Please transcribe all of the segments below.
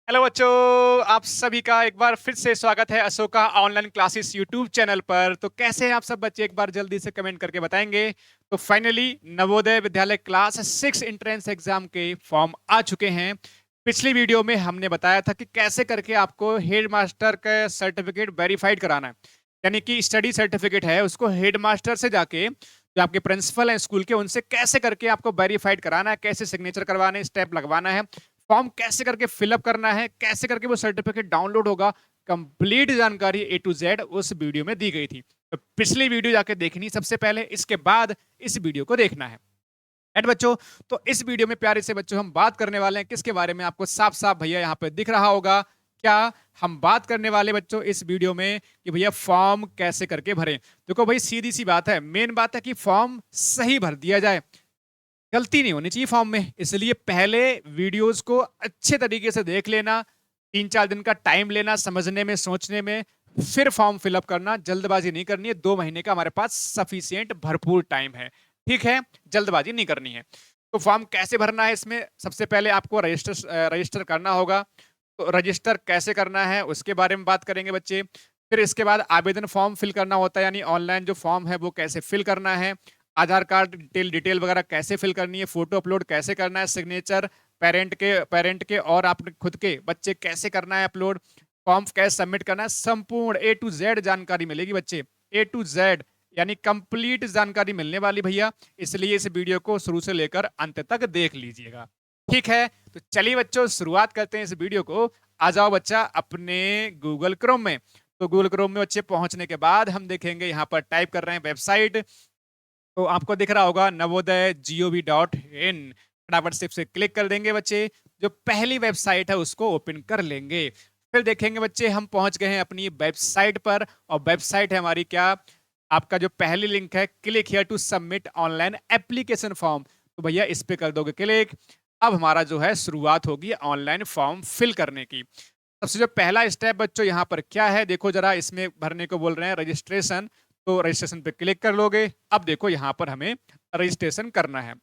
Hello बच्चों, आप सभी का एक बार फिर से स्वागत है Ashoka online classes YouTube channel पर। तो कैसे हैं आप सब बच्चे, एक बार जल्दी से कमेंट करके बताएंगे। तो finally Navodaya Vidyalaya class 6 entrance exam के फॉर्म आ चुके हैं। पिछली वीडियो में हमने बताया था कि कैसे करके आपको हेड मास्टर का सर्टिफिकेट वेरीफाइड कराना है, यानी कि स्टडी सर्टिफिकेट है उसको हेड मास्टर से जाके जो आपके प्रिंसिपल हैं स्कूल के उनसे कैसे करके आपको वेरीफाइड कराना है, कैसे सिग्नेचर करवाने, स्टेप लगवाना है, फॉर्म कैसे करके फिलअप करना है, कैसे करके वो सर्टिफिकेट डाउनलोड होगा। कंप्लीट जानकारी ए टू जेड उस वीडियो में दी गई थी। तो पिछली वीडियो जाके देखनी सबसे पहले, इसके बाद इस वीडियो को देखना है। एंड बच्चों, तो इस वीडियो में प्यारे से बच्चों हम बात करने वाले हैं किसके बारे में, आपको साफ साफ भैया यहाँ पे दिख रहा होगा क्या। हम बात करने वाले बच्चों इस वीडियो में कि भैया फॉर्म कैसे करके भरें। देखो भाई, सीधी सी बात है, मेन बात है कि फॉर्म सही भर दिया जाए, गलती नहीं होनी चाहिए फॉर्म में। इसलिए पहले वीडियोस को अच्छे तरीके से देख लेना, 3-4 दिन का टाइम लेना समझने में, सोचने में, फिर फॉर्म फिलअप करना। जल्दबाजी नहीं करनी है, 2 महीने का हमारे पास सफिशियंट भरपूर टाइम है, ठीक है, जल्दबाजी नहीं करनी है। तो फॉर्म कैसे भरना है, इसमें सबसे पहले आपको रजिस्टर करना होगा। तो रजिस्टर कैसे करना है उसके बारे में बात करेंगे बच्चे। फिर इसके बाद आवेदन फॉर्म फिल करना होता है, यानी ऑनलाइन जो फॉर्म है वो कैसे फिल करना है, आधार कार्ड डिटेल वगैरह कैसे फिल करनी है, फोटो अपलोड कैसे करना है, सिग्नेचर पेरेंट के और आपने खुद के बच्चे कैसे करना है अपलोड, फॉर्म कैसे सबमिट करना है, संपूर्ण ए टू जेड जानकारी मिलेगी बच्चे, ए टू जेड, यानी कंप्लीट जानकारी मिलने वाली भैया। इसलिए इस वीडियो को शुरू से लेकर अंत तक देख लीजिएगा, ठीक है। तो चलिए बच्चों, शुरुआत करते हैं इस वीडियो को। आ जाओ बच्चा अपने गूगल क्रोम में। तो गूगल क्रोम में बच्चे पहुंचने के बाद हम देखेंगे यहाँ पर टाइप कर रहे हैं वेबसाइट। तो आपको दिख रहा होगा navodaya.gov.in, फटाफट से इसे क्लिक कर देंगे बच्चे। जो पहली वेबसाइट है उसको ओपन कर लेंगे। फिर देखेंगे बच्चे हम पहुंच गए हैं अपनी वेबसाइट पर, और वेबसाइट है हमारी क्या, आपका जो पहली लिंक है, click here to submit online application form. तो भैया इस पे कर दोगे क्लिक। अब हमारा जो है शुरुआत होगी ऑनलाइन फॉर्म फिल करने की। सबसे जो पहला स्टेप बच्चों यहाँ पर क्या है, देखो जरा, इसमें भरने को बोल रहे हैं रजिस्ट्रेशन। तो रजिस्ट्रेशन पे क्लिक कर लोगे। अब देखो यहाँ पर हमें रजिस्ट्रेशन करना है।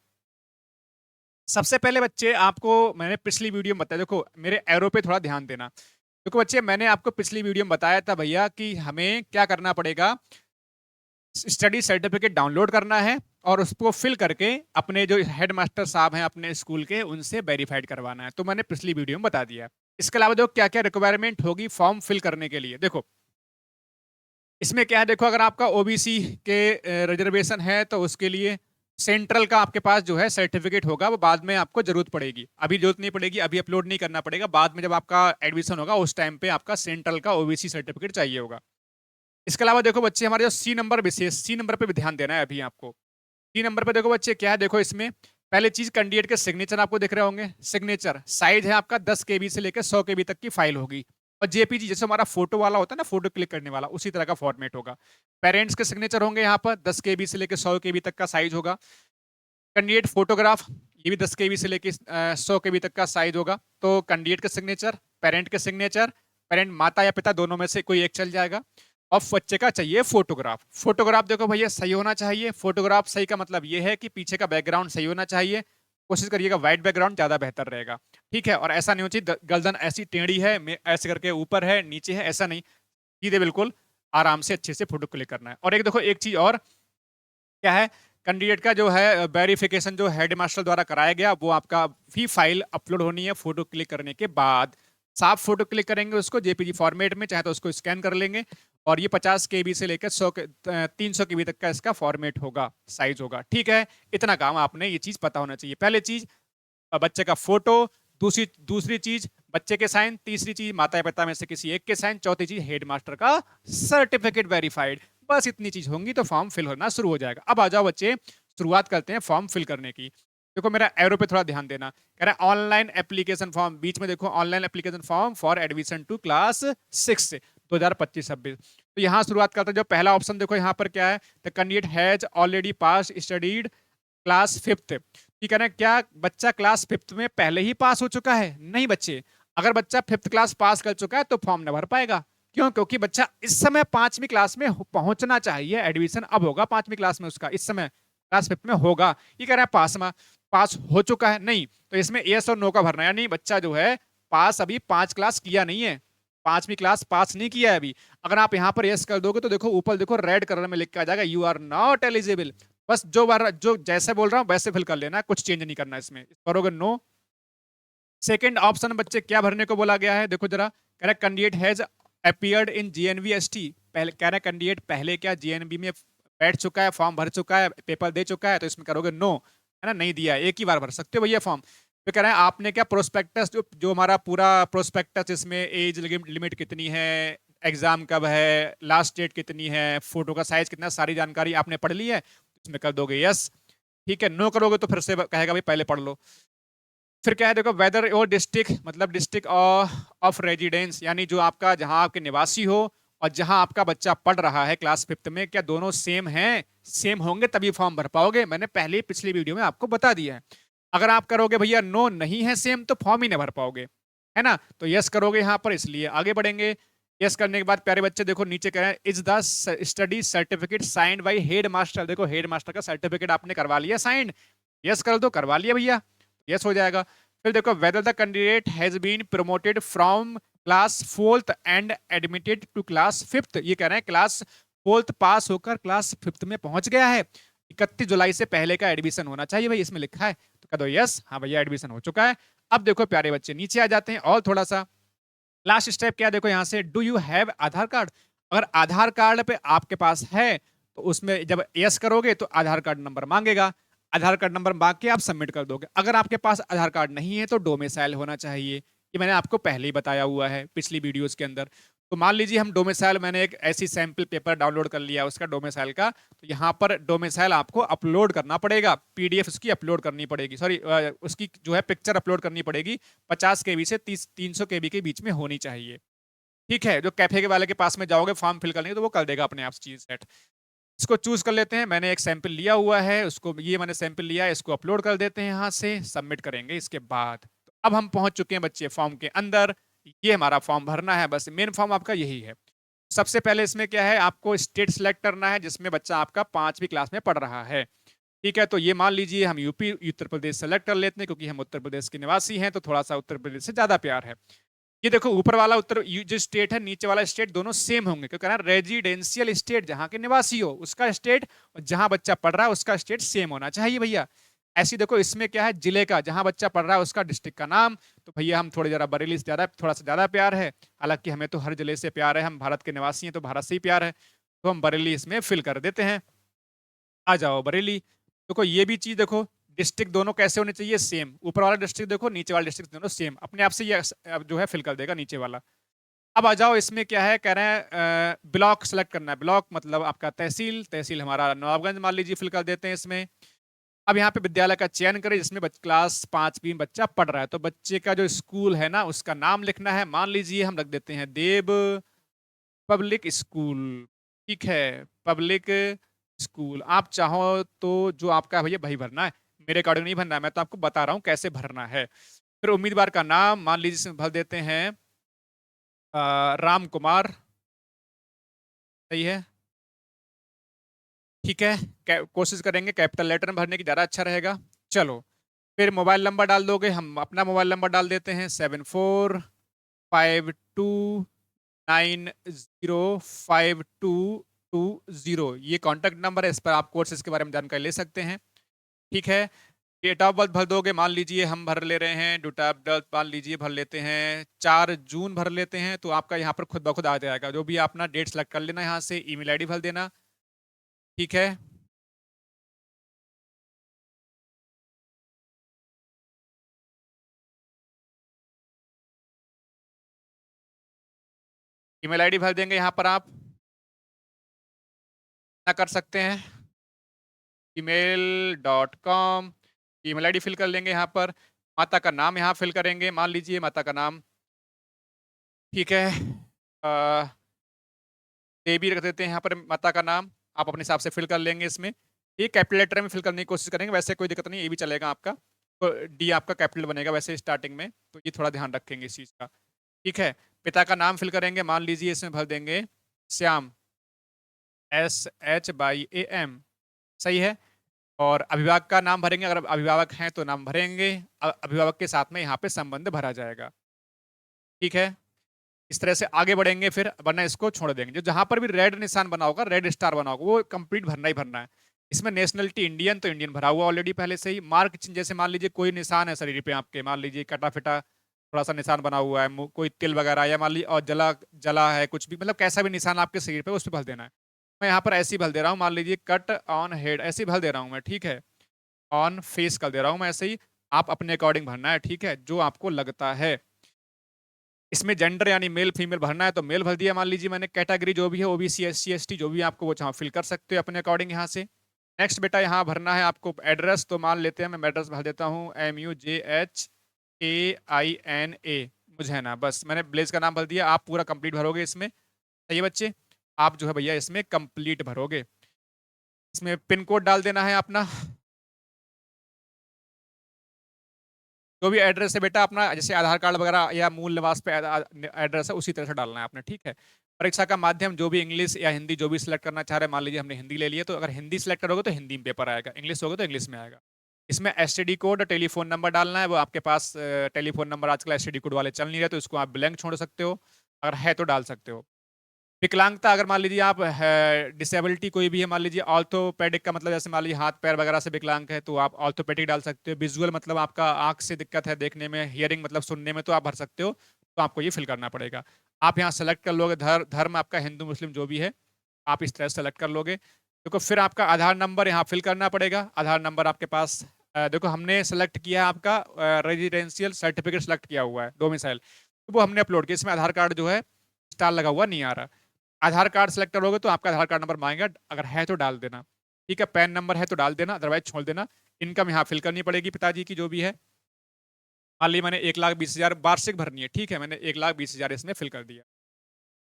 सबसे पहले बच्चे आपको मैंने पिछली वीडियो में बताया, देखो मेरे एरो पे थोड़ा ध्यान देना। देखो बच्चे, मैंने आपको पिछली वीडियो में बताया था भैया कि हमें क्या करना पड़ेगा, स्टडी सर्टिफिकेट डाउनलोड करना है और उसको फिल करके अपने जो हेड मास्टर साहब हैं अपने स्कूल के, उनसे वेरीफाइड करवाना है। तो मैंने पिछली वीडियो में बता दिया। इसके अलावा जो क्या क्या रिक्वायरमेंट होगी फॉर्म फिल करने के लिए, देखो इसमें क्या है, देखो अगर आपका ओबीसी के रिजर्वेशन है तो उसके लिए सेंट्रल का आपके पास जो है सर्टिफिकेट होगा, वो बाद में आपको जरूरत पड़ेगी, अभी जरूरत नहीं पड़ेगी, अभी अपलोड नहीं करना पड़ेगा, बाद में जब आपका एडमिशन होगा उस टाइम पे आपका सेंट्रल का ओबीसी सर्टिफिकेट चाहिए होगा। इसके अलावा देखो बच्चे, हमारे जो सी नंबर विशेष, सी नंबर पे भी ध्यान देना है अभी आपको। सी नंबर पे देखो बच्चे क्या है, देखो इसमें पहले चीज कैंडिडेट के सिग्नेचर आपको दिख रहे होंगे। सिग्नेचर साइज है आपका 10 KB से लेकर 100 KB तक की फाइल होगी, और जेपीजी जैसे हमारा फोटो वाला होता है ना, फोटो क्लिक करने वाला, उसी तरह का फॉर्मेट होगा। पेरेंट्स के सिग्नेचर होंगे यहाँ पर 10 KB से लेकर 100 KB तक का साइज होगा। कैंडिडेट फोटोग्राफ, ये भी 10 KB से लेकर 100 KB तक का साइज होगा। तो कैंडिडेट का सिग्नेचर, पेरेंट के सिग्नेचर, पेरेंट माता या पिता दोनों में से कोई एक चल जाएगा। और बच्चे का चाहिए फोटोग्राफ। फोटोग्राफ देखो भैया सही होना चाहिए। फोटोग्राफ सही का मतलब ये है कि पीछे का बैकग्राउंड सही होना चाहिए। कोशिश करिएगा व्हाइट बैकग्राउंड ज्यादा बेहतर रहेगा, ठीक है। और ऐसा नहीं होना चाहिए गर्दन ऐसी टेढ़ी है, ऐसे करके ऊपर है नीचे है, ऐसा नहीं, सीधे बिल्कुल आराम से अच्छे से फोटो क्लिक करना है। और एक देखो एक चीज और क्या है, कैंडिडेट का जो है वेरिफिकेशन जो हेड मास्टर द्वारा कराया गया वो आपका भी फाइल अपलोड होनी है फोटो क्लिक करने के बाद। साफ फोटो क्लिक करेंगे उसको जेपीजी फॉर्मेट में, चाहे तो उसको स्कैन कर लेंगे। और ये 50 KB से लेकर 300 KB तक का इसका फॉर्मेट होगा, साइज होगा, ठीक है। इतना काम आपने ये चीज पता होना चाहिए। पहले चीज बच्चे का फोटो, दूसरी दूसरी चीज बच्चे के साइन, तीसरी चीज माता पिता में से किसी एक के साइन, चौथी चीज हेड मास्टर का सर्टिफिकेट वेरीफाइड। बस इतनी चीज होंगी तो फॉर्म फिल होना शुरू हो जाएगा। अब आ जाओ बच्चे, शुरुआत करते हैं फॉर्म फिल करने की। देखो मेरा एरो पे थोड़ा ध्यान देना, कह रहा है ऑनलाइन एप्लीकेशन फॉर्म, बीच में देखो online application form for admission to class 6 2025-26। तो यहाँ शुरुआत करते हैं। जो पहला ऑप्शन देखो यहाँ पर क्या है, the candidate has already pass studied class 5th। ठीक है ना, क्या बच्चा क्लास 5th में पहले ही पास हो चुका है? नहीं बच्चे, अगर बच्चा 5th क्लास पास कर चुका है तो फॉर्म न भर पाएगा। क्यों? क्योंकि बच्चा इस समय 5वीं क्लास में पहुंचना चाहिए, एडमिशन अब होगा 5वीं क्लास में उसका, इस समय क्लास 5th में होगा। ये कह रहा है पास में, पास हो चुका है नहीं, तो इसमें यस और नो का भरना है, यानी बच्चा जो है पास अभी 5 क्लास किया नहीं है, 5वीं क्लास पास नहीं किया है अभी। अगर आप यहाँ पर यस कर दोगे तो देखो ऊपर देखो रेड कलर में लिख के आ जाएगा यू आर नॉट एलिजिबल। बस जो जैसे बोल रहा हूँ वैसे फिल कर लेना, कुछ चेंज नहीं करना इसमें। करोगे नो। सेकंड ऑप्शन बच्चे क्या भरने को बोला गया है, देखो जरा, कह रहा कैंडिडेट हैज अपीयर्ड इन जीएनवीएसटी। पहले कह रहा कैंडिडेट पहले क्या जीएनबी में बैठ चुका है, फॉर्म भर चुका है, पेपर दे चुका है, तो इसमें करोगे नो, है ना, नहीं दिया है, एक ही बार भर सकते हो भैया फॉर्म। तो कह रहा है आपने क्या प्रोस्पेक्टस, जो हमारा पूरा प्रोस्पेक्टस, इसमें एज लिमिट कितनी है, एग्जाम कब है, लास्ट डेट कितनी है, फोटो का साइज कितना, सारी जानकारी आपने पढ़ ली है, इसमें कर दोगे यस। ठीक है, नो करोगे तो फिर से कहेगा भाई पहले पढ़ लो। फिर क्या है देखो, वेदर योर डिस्ट्रिक्ट, मतलब डिस्ट्रिक्ट ऑफ रेजिडेंस, यानी जो आपका जहां आपके निवासी हो और जहां आपका बच्चा पढ़ रहा है क्लास 5th में, क्या दोनों सेम हैं? सेम होंगे तभी फॉर्म भर पाओगे, मैंने पहले पिछली वीडियो में आपको बता दिया है। अगर आप करोगे भैया नो नहीं है सेम, तो फॉर्म ही नहीं भर पाओगे, है ना। तो यस करोगे यहाँ पर, इसलिए आगे बढ़ेंगे। यस करने के बाद प्यारे बच्चे देखो नीचे कह रहे हैं is the study certificate signed by head master. देखो हेड मास्टर का सर्टिफिकेट आपने करवा लिया साइंड, यस कर दो, करवा लिया भैया, यस हो जाएगा। फिर देखो whether the candidate has been promoted from class 4th and admitted to class 5th। ये कह रहे हैं क्लास 4th पास होकर क्लास 5th में पहुंच गया है, 31 जुलाई से पहले का एडमिशन होना चाहिए भाई, इसमें लिखा है, तो कह दो यस, हाँ भैया एडमिशन हो चुका है। अब देखो प्यारे बच्चे नीचे आ जाते हैं और थोड़ा सा, लास्ट स्टेप क्या, देखो यहाँ से do you have Aadhaar card. अगर आधार कार्ड पे आपके पास है तो उसमें जब यस करोगे तो आधार कार्ड नंबर मांगेगा, आधार कार्ड नंबर मांग के आप सबमिट कर दोगे। अगर आपके पास आधार कार्ड नहीं है तो डोमिसाइल होना चाहिए, ये मैंने आपको पहले ही बताया हुआ है पिछली वीडियोस के अंदर। तो मान लीजिए हम डोमिसाइल, मैंने एक ऐसी सैंपल पेपर डाउनलोड कर लिया उसका डोमिसाइल का, तो यहाँ पर डोमिसाइल आपको अपलोड करना पड़ेगा, पीडीएफ उसकी अपलोड करनी पड़ेगी, सॉरी उसकी जो है पिक्चर अपलोड करनी पड़ेगी, 50 केबी से 300 केबी के बीच में होनी चाहिए। ठीक है, जो कैफे के वाले के पास में जाओगे फॉर्म फिल करने तो वो कर देगा अपने आप चीज सेट। इसको चूज कर लेते हैं, मैंने एक सैंपल लिया हुआ है, उसको ये मैंने सैंपल लिया है, इसको अपलोड कर देते हैं, यहाँ से सबमिट करेंगे। इसके बाद तो अब हम पहुंच चुके हैं बच्चे फॉर्म के अंदर, ये हमारा फॉर्म भरना है, बस मेन फॉर्म आपका यही है। सबसे पहले इसमें क्या है, आपको स्टेट सेलेक्ट करना है जिसमें बच्चा आपका 5वीं क्लास में पढ़ रहा है। ठीक है, तो ये मान लीजिए हम यूपी उत्तर प्रदेश सेलेक्ट कर लेते हैं, क्योंकि हम उत्तर प्रदेश के निवासी हैं तो थोड़ा सा उत्तर प्रदेश से ज्यादा प्यार है। ये देखो ऊपर वाला उत्तर जो स्टेट है, नीचे वाला स्टेट, दोनों सेम होंगे, क्योंकि ना रेजिडेंशियल स्टेट जहां के निवासी हो उसका स्टेट, और जहां बच्चा पढ़ रहा है उसका स्टेट सेम होना चाहिए भैया। ऐसी देखो इसमें क्या है, जिले का, जहां बच्चा पढ़ रहा है उसका डिस्ट्रिक्ट का नाम, तो भैया हम थोड़े जरा बरेली से ज्यादा, थोड़ा सा ज्यादा प्यार है, हालांकि हमें तो हर जिले से प्यार है, हम भारत के निवासी हैं तो भारत से ही प्यार है, तो हम बरेली इसमें फिल कर देते हैं। आ जाओ बरेली। देखो ये भी चीज देखो, डिस्ट्रिक्ट दोनों कैसे होने चाहिए, सेम, ऊपर वाला डिस्ट्रिक्ट देखो, नीचे वाला डिस्ट्रिक्ट दोनों सेम, अपने आप से ये जो है फिल कर देगा नीचे वाला। अब आ जाओ, इसमें क्या है, कह रहे हैं ब्लॉक सेलेक्ट करना है, ब्लॉक मतलब आपका तहसील, तहसील हमारा नवाबगंज मान लीजिए, फिल कर देते हैं इसमें। अब यहाँ पे विद्यालय का चयन करें जिसमें क्लास 5वीं बच्चा पढ़ रहा है, तो बच्चे का जो स्कूल है ना उसका नाम लिखना है, मान लीजिए हम रख देते हैं देव पब्लिक स्कूल। ठीक है, पब्लिक स्कूल, आप चाहो तो जो आपका भैया वही भरना है, मेरे अकॉर्डिंग नहीं भरना है, मैं तो आपको बता रहा हूँ कैसे भरना है। फिर उम्मीदवार का नाम मान लीजिए इसमें भर देते हैं राम कुमार, सही है। ठीक है, कोशिश करेंगे कैपिटल लेटर में भरने की, ज़्यादा अच्छा रहेगा। चलो, फिर मोबाइल नंबर डाल दोगे, हम अपना मोबाइल नंबर डाल देते हैं 7452905220, ये कॉन्टैक्ट नंबर है, इस पर आप कोर्सेज के बारे में जानकारी ले सकते हैं। ठीक है, डेट ऑफ बर्थ भर दोगे, मान लीजिए हम भर ले रहे हैं डेट ऑफ बर्थ, मान लीजिए भर लेते हैं 4 जून भर लेते हैं, तो आपका यहाँ पर खुद ब खुद आ जाएगा, जो भी अपना डेट सेलेक्ट कर लेना, यहाँ से ईमेल आईडी भर देना। ठीक है, ईमेल आईडी भर देंगे यहाँ पर, आप ना कर सकते हैं email.com, ईमेल आईडी फिल कर लेंगे यहाँ पर। माता का नाम यहाँ फिल करेंगे, मान लीजिए माता का नाम, ठीक है, देवी रख देते हैं यहाँ पर माता का नाम, आप अपने हिसाब से फिल कर लेंगे इसमें। ये कैपिटल लेटर में फिल करने की कोशिश करेंगे, वैसे कोई दिक्कत नहीं, ये भी चलेगा आपका, तो डी आपका कैपिटल बनेगा वैसे स्टार्टिंग में, तो ये थोड़ा ध्यान रखेंगे इस चीज़ का। ठीक है, पिता का नाम फिल करेंगे, मान लीजिए इसमें भर देंगे श्याम, SHYAM, सही है। और अभिभावक का नाम भरेंगे, अगर अभिभावक हैं तो नाम भरेंगे, अभिभावक के साथ में यहाँ पे संबंध भरा जाएगा। ठीक है, इस तरह से आगे बढ़ेंगे फिर, वरना इसको छोड़ देंगे। जो जहां पर भी रेड निशान बना होगा, रेड स्टार बना होगा, वो कंप्लीट भरना ही भरना है। इसमें नेशनलिटी इंडियन, तो इंडियन भरा हुआ ऑलरेडी पहले से ही। मार्क चिन्ह, जैसे मान लीजिए कोई निशान है शरीर पे आपके, मान लीजिए कटा फिटा थोड़ा सा निशान बना हुआ है, कोई तिल वगैरह, या मान लीजिए और जला जला है कुछ भी, मतलब कैसा भी निशान आपके शरीर पे, उस पर भर देना है। मैं यहाँ पर ऐसे ही भर दे रहा हूँ, मान लीजिए कट ऑन हेड, ऐसे ही भर दे रहा हूँ मैं, ठीक है। ऑन फेस कर दे रहा हूँ मैं ऐसे ही, आप अपने अकॉर्डिंग भरना है, ठीक है, जो आपको लगता है। इसमें जेंडर यानी मेल फीमेल भरना है तो मेल भर दिया, मान लीजिए मैंने। कैटेगरी जो भी है, ओबीसी एससी एसटी जो भी आपको, वो चाहो फिल कर सकते हो अपने अकॉर्डिंग यहाँ से। नेक्स्ट बेटा यहाँ भरना है आपको एड्रेस, तो मान लेते हैं मैं एड्रेस भर देता हूँ MUJHAINA मुझैना, बस मैंने ब्लेज का नाम भर दिया। आप पूरा कंप्लीट भरोगे इसमें, सही है बच्चे। आप जो है भैया इसमें कंप्लीट भरोगे। इसमें पिन कोड डाल देना है अपना, जो भी एड्रेस है बेटा अपना, जैसे आधार कार्ड वगैरह या मूल निवास पे एड्रेस है, उसी तरह से डालना है आपने, ठीक है। परीक्षा का माध्यम जो भी इंग्लिश या हिंदी जो भी सिलेक्ट करना चाह रहे हैं, मान लीजिए हमने हिंदी ले लिया, तो अगर हिंदी सिलेक्ट करोगे तो हिंदी में पेपर आएगा, इंग्लिश होगा तो इंग्लिश में आएगा। इसमें एसटीडी कोड और टेलीफोन नंबर डालना है। वो आपके पास टेलीफोन नंबर आजकल एसटीडी कोड वाले चल नहीं रहे, तो इसको आप ब्लैंक छोड़ सकते हो, अगर है तो डाल सकते हो। विकलांगता, अगर मान लीजिए आप डिसेबिलिटी कोई भी है, मान लीजिए ऑर्थोपेडिक का मतलब जैसे मान लीजिए हाथ पैर वगैरह से विकलांग है, तो आप ऑर्थोपेडिक डाल सकते हो। विजुअल मतलब आपका आंख से दिक्कत है देखने में, हियरिंग मतलब सुनने में, तो आप भर सकते हो। तो आपको ये फिल करना पड़ेगा। आप यहाँ सेलेक्ट कर लोगे, धर्म आपका हिंदू मुस्लिम जो भी है, आप इस तरह से सेलेक्ट कर लोगे। देखो फिर आपका आधार नंबर यहाँ फिल करना पड़ेगा। आधार नंबर आपके पास देखो हमने सेलेक्ट किया है आपका रेजिडेंशियल सर्टिफिकेट सेलेक्ट किया हुआ है, डोमिसाइल, तो वो हमने अपलोड किया। इसमें आधार कार्ड जो है स्टार लगा हुआ नहीं आ रहा। आधार कार्ड सेलेक्ट करोगे तो आपका आधार कार्ड नंबर मांगेगा, अगर है तो डाल देना, ठीक है। पैन नंबर है तो डाल देना, अदरवाइज छोड़ देना। इनकम यहाँ फिल करनी पड़ेगी पिताजी की जो भी है। मान लीजिए मैंने 1,20,000 वार्षिक भरनी है, ठीक है, मैंने 1,20,000 इसमें फिल कर दिया।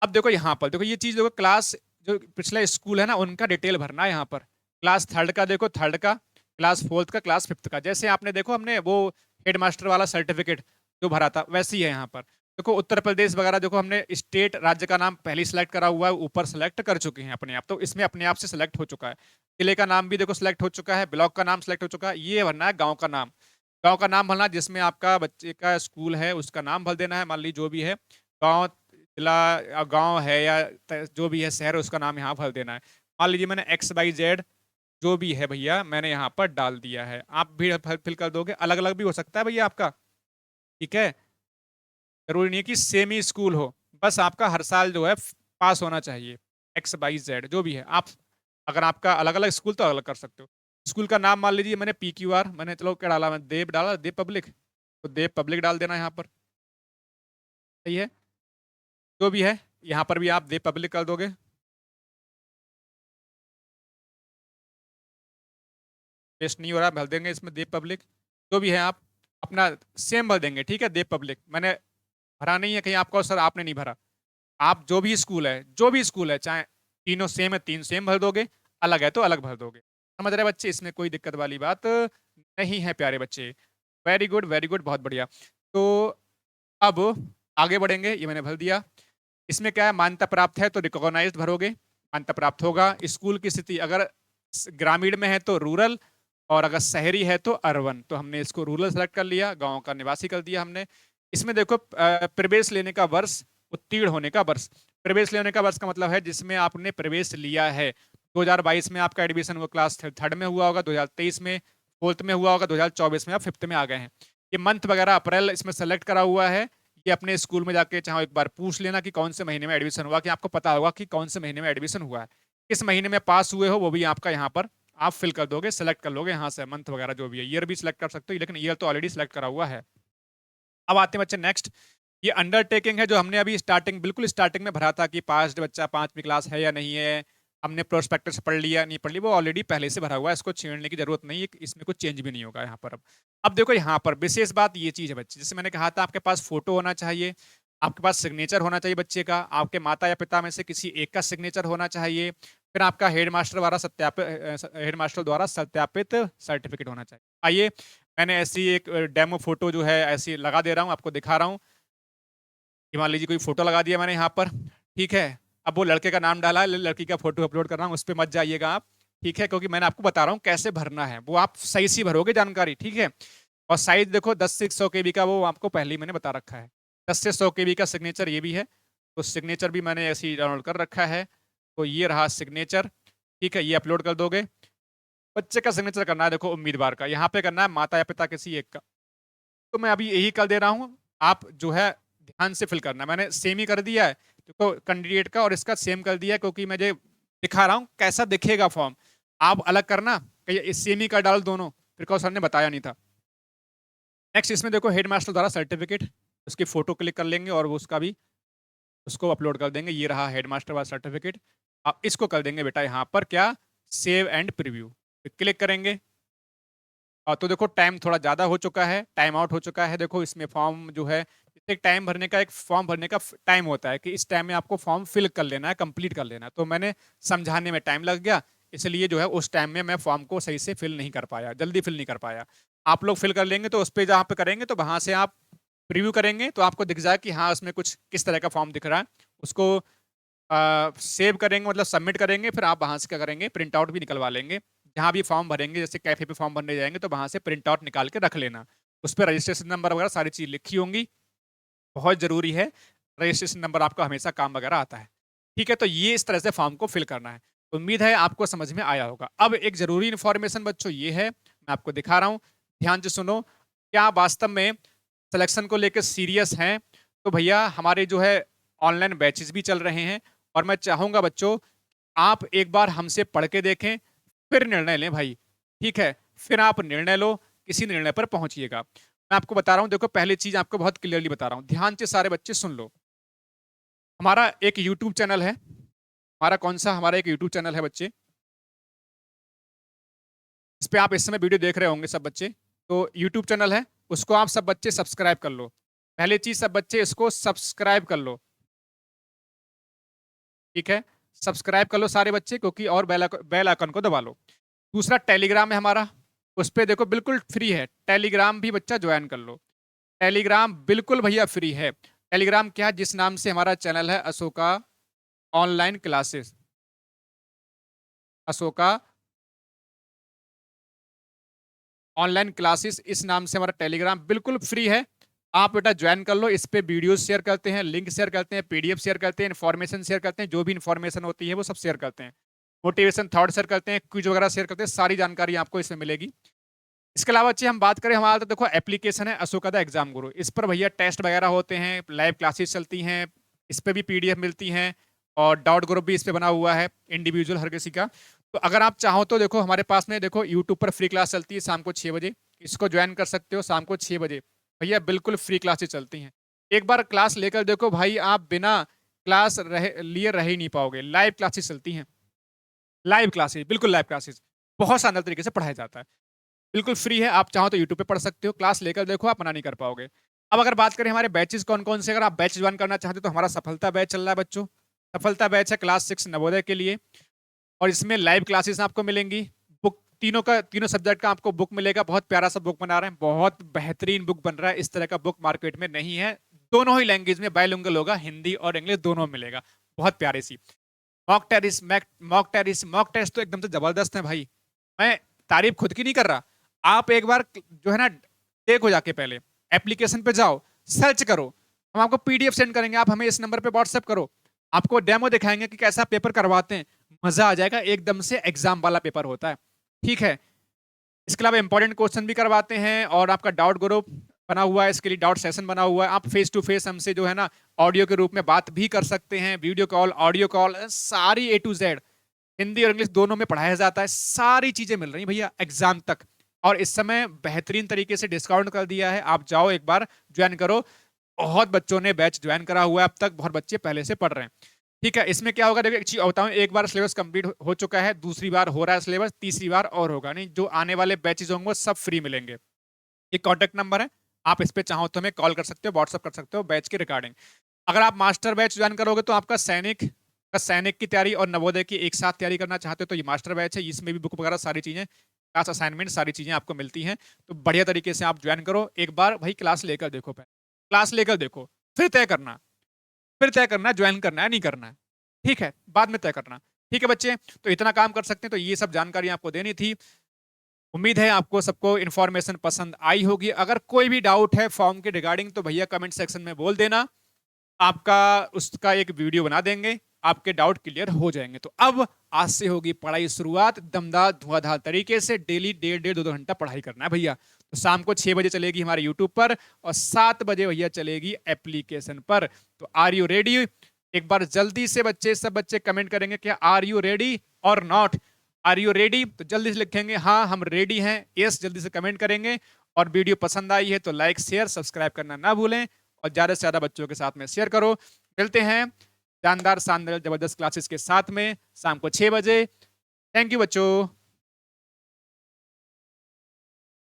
अब देखो यहाँ पर, देखो ये चीज देखो, क्लास जो पिछला स्कूल है ना, उनका डिटेल भरना है यहाँ पर। क्लास थर्ड का देखो, थर्ड का, क्लास फोर्थ का, क्लास फिफ्थ का। जैसे आपने देखो हमने वो हेडमास्टर वाला सर्टिफिकेट जो भरा था, वैसे ही है यहाँ पर। देखो उत्तर प्रदेश वगैरह, देखो हमने स्टेट राज्य का नाम पहले सेलेक्ट करा हुआ है, ऊपर सेलेक्ट कर चुके हैं अपने आप, तो इसमें अपने आप से सेलेक्ट हो चुका है। जिले का नाम भी देखो सेलेक्ट हो चुका है, ब्लॉक का नाम सेलेक्ट हो चुका है। ये भरना है गाँव का नाम। गाँव का नाम भरना, जिसमें आपका बच्चे का स्कूल है उसका नाम भर देना है, मान लीजिए जो भी है गाँव, जिला, गांव है या जो भी है शहर, उसका नाम यहाँ भर देना है। मान लीजिए मैंने XYZ जो भी है भैया मैंने यहाँ पर डाल दिया है। आप भी फिल कर दोगे, अलग अलग भी हो सकता है भैया आपका, ठीक है। जरूरी नहीं है कि सेम ही स्कूल हो, बस आपका हर साल जो है पास होना चाहिए। XYZ जो भी है आप, अगर आपका अलग अलग स्कूल तो अलग कर सकते हो। स्कूल का नाम मान लीजिए मैंने PQR, मैंने चलो क्या डाला, मैं देव डाला, देव पब्लिक, तो देव पब्लिक डाल देना यहाँ पर, सही है। जो भी है यहाँ पर भी आप देव पब्लिक कर दोगे। पेस्ट नहीं हो रहा, भर देंगे इसमें देव पब्लिक। जो भी है आप अपना सेम भर देंगे, ठीक है। देव पब्लिक मैंने भरा नहीं है कहीं आपको सर आपने नहीं भरा। आप जो भी स्कूल है, जो भी स्कूल है, चाहे तीनों सेम है, तीन सेम भर दोगे, अलग है तो अलग भर दोगे। समझ रहे बच्चे, इसमें कोई दिक्कत वाली बात नहीं है प्यारे बच्चे। वेरी गुड, बहुत बढ़िया। तो अब आगे बढ़ेंगे, ये मैंने भर दिया। इसमें क्या है, मान्यता प्राप्त है तो रिकॉग्नाइज्ड भरोगे, मान्यता प्राप्त होगा। स्कूल की स्थिति, अगर ग्रामीण में है तो रूरल, और अगर शहरी है तो अर्बन, तो हमने इसको रूरल सेलेक्ट कर लिया, गांव का निवासी कर दिया हमने। इसमें देखो प्रवेश लेने का वर्ष, उत्तीर्ण होने का वर्ष। प्रवेश लेने का वर्ष का मतलब है जिसमें आपने प्रवेश लिया है। 2022 में आपका एडमिशन वो क्लास थर्ड में हुआ होगा, 2023 में फोर्थ में हुआ होगा, 2024 में आप फिफ्थ में आ गए हैं। ये मंथ वगैरह अप्रैल इसमें सेलेक्ट करा हुआ है। ये अपने स्कूल में जाके चाहे एक बार पूछ लेना कि कौन से महीने में एडमिशन हुआ, कि आपको पता होगा कि कौन से महीने में एडमिशन हुआ है, किस महीने में पास हुए हो, वो भी आपका यहाँ पर आप फिल कर दोगे, सेलेक्ट कर लोगे यहाँ से। मंथ वगैरह जो भी है, ईयर भी सिलेक्ट कर सकते हो, लेकिन ईयर तो ऑलरेडी सिलेक्ट करा हुआ है। अब आते हैं बच्चे नेक्स्ट, ये अंडरटेकिंग है जो हमने अभी स्टार्टिंग, बिल्कुल स्टार्टिंग में भरा था कि पास बच्चा 5वीं क्लास है या नहीं है, हमने प्रोस्पेक्टस पढ़ लिया नहीं पढ़ लिया, वो ऑलरेडी पहले से भरा हुआ है, इसको छेड़ने की जरूरत नहीं है, इसमें कुछ चेंज भी नहीं होगा यहाँ पर। अब देखो यहाँ पर विशेष बात ये चीज है बच्चे, जैसे मैंने कहा था आपके पास फोटो होना चाहिए, आपके पास सिग्नेचर होना चाहिए बच्चे का, आपके माता या पिता में से किसी एक का सिग्नेचर होना चाहिए, फिर आपका हेडमास्टर द्वारा सत्यापित सर्टिफिकेट होना चाहिए। आइए मैंने ऐसी एक डेमो फोटो जो है ऐसी लगा दे रहा हूँ, आपको दिखा रहा हूँ। मान लीजिए कोई फोटो लगा दिया मैंने यहाँ पर, ठीक है। अब वो लड़के का नाम डाला है, लड़की का फोटो अपलोड कर रहा हूँ, उस पर मत जाइएगा आप, ठीक है, क्योंकि मैंने आपको बता रहा हूँ कैसे भरना है, वो आप सही सी भरोगे जानकारी, ठीक है। और साइज देखो 10 से 100 KB का, वो आपको पहले ही मैंने बता रखा है। 10 से 100 केबी का सिग्नेचर ये भी है, तो सिग्नेचर भी मैंने ऐसे ही डाउनलोड कर रखा है। तो ये रहा सिग्नेचर, ठीक है, ये अपलोड कर दोगे। बच्चे का सिग्नेचर करना है, देखो उम्मीदवार का, यहाँ पे करना है माता या पिता किसी एक का। तो मैं अभी यही कर दे रहा हूँ, आप जो है ध्यान से फिल करना है। मैंने सेम ही कर दिया है, देखो कैंडिडेट का और इसका सेम कर दिया है, क्योंकि मुझे दिखा रहा हूँ कैसा दिखेगा फॉर्म। आप अलग करना, कहीं सेम ही कर डाल दोनों, फिर कहो सर ने बताया नहीं था। नेक्स्ट इसमें देखो हेडमास्टर द्वारा सर्टिफिकेट, उसकी फोटो क्लिक कर लेंगे और वो उसका भी उसको अपलोड कर देंगे। ये रहा हेडमास्टर वाला सर्टिफिकेट। आप इसको कर देंगे बेटा यहाँ पर क्या, सेव एंड प्रीव्यू, क्लिक करेंगे। तो देखो टाइम थोड़ा ज़्यादा हो चुका है, टाइम आउट हो चुका है। देखो इसमें फॉर्म जो है, एक टाइम भरने का, एक फॉर्म भरने का टाइम होता है कि इस टाइम में आपको फॉर्म फिल कर लेना है, कंप्लीट कर लेना है। तो मैंने समझाने में टाइम लग गया, इसलिए जो है उस टाइम में मैं फॉर्म को सही से फिल नहीं कर पाया, जल्दी फिल नहीं कर पाया। आप लोग फिल कर लेंगे तो उस पर जहाँ पे करेंगे तो वहाँ से आप प्रीव्यू करेंगे तो आपको दिख जाए कि हाँ उसमें कुछ किस तरह का फॉर्म दिख रहा है। उसको सेव करेंगे, मतलब सबमिट करेंगे, फिर आप वहाँ से क्या करेंगे, प्रिंट आउट भी निकलवा लेंगे। जहाँ भी फॉर्म भरेंगे, जैसे कैफे पे फॉर्म भरने जाएंगे तो वहाँ से प्रिंट आउट निकाल के रख लेना। उस पर रजिस्ट्रेशन नंबर वगैरह सारी चीज़ लिखी होंगी, बहुत ज़रूरी है। रजिस्ट्रेशन नंबर आपका हमेशा काम वगैरह आता है। ठीक है, तो ये इस तरह से फॉर्म को फिल करना है। उम्मीद है आपको समझ में आया होगा। अब एक ज़रूरी इन्फॉर्मेशन बच्चों ये है, मैं आपको दिखा रहा हूँ, ध्यान से सुनो। क्या आप वास्तव में सिलेक्शन को लेकर सीरियस हैं? तो भैया हमारे जो है ऑनलाइन बैचेस भी चल रहे हैं, और मैं चाहूँगा बच्चों आप एक बार हमसे पढ़ के देखें, फिर निर्णय लें भाई। ठीक है, फिर आप निर्णय लो, किसी निर्णय पर पहुंचिएगा। मैं आपको बता रहा हूं, देखो पहली चीज आपको बहुत क्लियरली बता रहा हूं, ध्यान से सारे बच्चे सुन लो। हमारा एक यूट्यूब चैनल है, हमारा कौन सा, हमारा एक यूट्यूब चैनल है बच्चे, इस पे आप इस समय वीडियो देख रहे होंगे सब बच्चे। तो यूट्यूब चैनल है, उसको आप सब बच्चे सब्सक्राइब कर लो। पहली चीज सब बच्चे इसको सब्सक्राइब कर लो, ठीक है, सब्सक्राइब कर लो सारे बच्चे, क्योंकि और बेल आइकन को दबा लो। दूसरा टेलीग्राम है हमारा, उस पर देखो बिल्कुल फ्री है, टेलीग्राम भी बच्चा ज्वाइन कर लो। टेलीग्राम बिल्कुल भैया फ्री है। टेलीग्राम क्या, जिस नाम से हमारा चैनल है Ashoka online classes, Ashoka online classes, इस नाम से हमारा टेलीग्राम बिल्कुल फ्री है। आप बेटा ज्वाइन कर लो। इस पे वीडियो शेयर करते हैं, लिंक शेयर करते हैं, पीडीएफ शेयर करते हैं, इन्फॉर्मेशन शेयर करते हैं, जो भी इन्फॉर्मेशन होती है वो सब शेयर करते हैं, मोटिवेशन थॉट शेयर करते हैं, क्विज वगैरह शेयर करते हैं, सारी जानकारी आपको इसमें मिलेगी। इसके अलावा अच्छी हम बात करें, हमारा तो देखो एप्लीकेशन है अशोका द एग्जाम गुरु, इस पर भैया टेस्ट वगैरह होते हैं, लाइव क्लासेस चलती हैं, इस पर भी पीडीएफ मिलती हैं, और डाउट ग्रुप भी इस पर बना हुआ है इंडिविजुअल हर किसी का। तो अगर आप चाहो तो देखो हमारे पास में देखो यूट्यूब पर फ्री क्लास चलती है शाम को 6 बजे, इसको ज्वाइन कर सकते हो शाम को 6 बजे, भैया बिल्कुल फ्री क्लासेस चलती हैं। एक बार क्लास लेकर देखो भाई, आप बिना क्लास लिए रह ही नहीं पाओगे। लाइव क्लासेस चलती हैं, लाइव क्लासेस, बिल्कुल लाइव क्लासेस, बहुत शानदार तरीके से पढ़ाया जाता है, बिल्कुल फ्री है। आप चाहो तो यूट्यूब पे पढ़ सकते हो, क्लास लेकर देखो, आप मना नहीं कर पाओगे। अब अगर बात करें हमारे बैचेस कौन कौन से, अगर आप बैच ज्वाइन करना चाहते हो तो हमारा सफलता बैच चल रहा है बच्चों। सफलता बैच है क्लास 6 नवोदय के लिए, और इसमें लाइव क्लासेस आपको मिलेंगी। बुक तीनों का, तीनों सब्जेक्ट का आपको बुक मिलेगा। बहुत प्यारा सा बुक बना रहे हैं, बहुत बेहतरीन बुक बन रहा है, इस तरह का बुक मार्केट में नहीं है। दोनों ही लैंग्वेज में बाइलिंगुअल होगा, हिंदी और इंग्लिश दोनों मिलेगा, बहुत प्यारी सी। मॉक टेस्ट तो एकदम से जबरदस्त है भाई, मैं तारीफ खुद की नहीं कर रहा। आप एक बार जो है ना देखो, जाके पहले एप्लीकेशन पे जाओ, सर्च करो, हम आपको पीडीएफ सेंड करेंगे, आप हमें इस नंबर पे व्हाट्सएप करो, आपको डेमो दिखाएंगे कि कैसा पेपर करवाते हैं, मजा आ जाएगा, एकदम से एग्जाम वाला पेपर होता है। ठीक है, इसके अलावा इंपॉर्टेंट क्वेश्चन भी करवाते हैं, और आपका डाउट ग्रुप बना हुआ है, इसके लिए डाउट सेशन बना हुआ है। आप फेस टू फेस हमसे जो है ना ऑडियो के रूप में बात भी कर सकते हैं, वीडियो कॉल, ऑडियो कॉल, सारी A to Z हिंदी और इंग्लिश दोनों में पढ़ाया जाता है, सारी चीजें मिल रही भैया एग्जाम तक। और इस समय बेहतरीन तरीके से डिस्काउंट कर दिया है, आप जाओ एक बार ज्वाइन करो। बहुत बच्चों ने बैच ज्वाइन करा हुआ है अब तक, बहुत बच्चे पहले से पढ़ रहे हैं। ठीक है, इसमें क्या होगा, देखो एक चीज बताऊं, एक बार सिलेबस कंप्लीट हो चुका है, दूसरी बार हो रहा है सिलेबस, तीसरी बार और होगा नहीं। जो आने वाले बैचेज होंगे वो सब फ्री मिलेंगे। ये कॉन्टेक्ट नंबर है, आप इस पे चाहो तो हमें कॉल कर सकते हो, व्हाट्सअप कर सकते हो बैच के रिगार्डिंग। अगर आप मास्टर बैच ज्वाइन करोगे तो आपका सैनिक की तैयारी और नवोदय की एक साथ तैयारी करना चाहते हो तो ये मास्टर बैच है, इसमें भी बुक वगैरह सारी चीजें, क्लास असाइनमेंट सारी चीजें आपको मिलती हैं। तो बढ़िया तरीके से आप ज्वाइन करो, एक बार भाई क्लास लेकर देखो, पहले क्लास लेकर देखो, फिर तय करना ज्वाइन करना है नहीं करना है। ठीक है, बाद में तय करना। ठीक है बच्चे, तो इतना काम कर सकते हैं, तो ये सब जानकारी आपको देनी थी। उम्मीद है आपको सबको इन्फॉर्मेशन पसंद आई होगी। अगर कोई भी डाउट है फॉर्म के रिगार्डिंग तो भैया कमेंट सेक्शन में बोल देना, आपका उसका एक वीडियो बना देंगे, आपके डाउट क्लियर हो जाएंगे। तो अब आज से होगी पढ़ाई शुरुआत दमदार धुआंधार तरीके से। डेली 1.5 घंटा पढ़ाई करना है भैया। तो शाम को 6 बजे चलेगी हमारे यूट्यूब पर और 7 बजे भैया चलेगी एप्लीकेशन पर। तो आर यू रेडी? एक बार जल्दी से बच्चे, सब बच्चे कमेंट करेंगे क्या आर यू रेडी और नॉट। आर यू रेडी तो जल्दी से लिखेंगे हाँ हम रेडी हैं, यस जल्दी से कमेंट करेंगे। और वीडियो पसंद आई है तो लाइक शेयर सब्सक्राइब करना ना भूलें और ज्यादा से ज्यादा बच्चों के साथ में शेयर करो। मिलते हैं जानदार शानदार जबरदस्त क्लासेस के साथ में शाम को 6 बजे। थैंक यू बच्चों।